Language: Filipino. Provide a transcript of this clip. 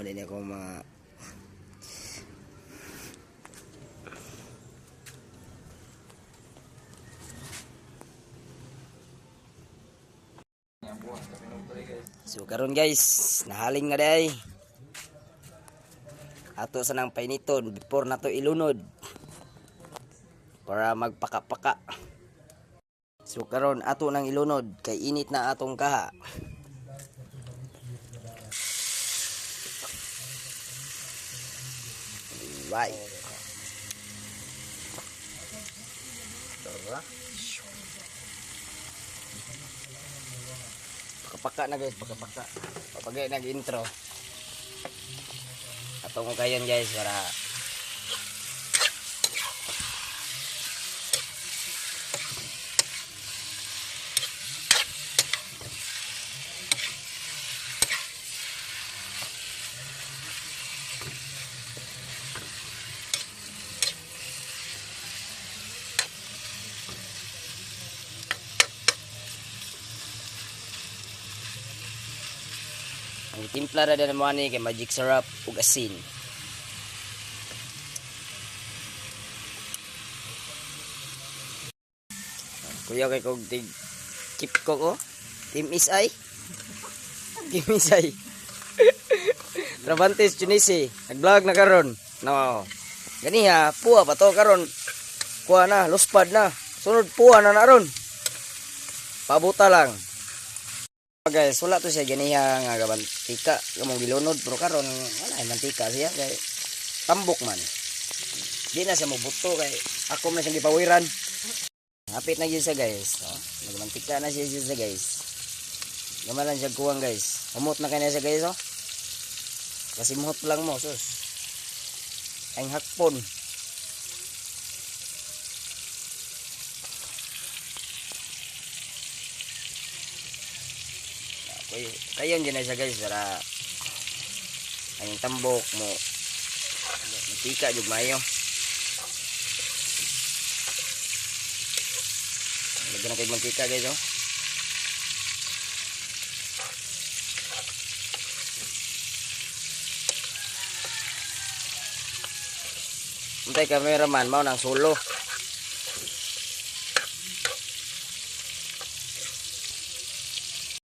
Muli na ko So karon guys, nahalin nga day. Ato sa nang painiton before nato ilunod. Para magpaka-paka. So karon ato nang ilunod kay init na atong kaha. Right. Paka na guys, paka. Papagay nag-intro. Atong ko kayon guys para ang timpla na din mo ani kay magic syrup ug asin. Kuya kay kog keep ko Team SI. Team SI. Travantes Tunisi, nag-vlog na karon. No. Gani ha, puwa pa to karon. Kuha na, luspad na. Sunod puwa na ron. Pabuta lang. Guys, wala to siya ganiha nga mantika, kamong gilunod pero karon wala ay mantika siya kay tambok man. Di na siya mobuto kay ako man siyang gipawiran. Hapit na gyud siya guys, no? Nagmantika na siya guys. Gamalan siya kuwang guys. Umot na kanya siya guys, oh. Kasi muhot lang mo sus. Ang hakpon. Kayon dyan na siya guys para ang tambok mo mantika jud mayo. Lagyan na kay mantika guys, oh. Untay cameraman mao nang solo.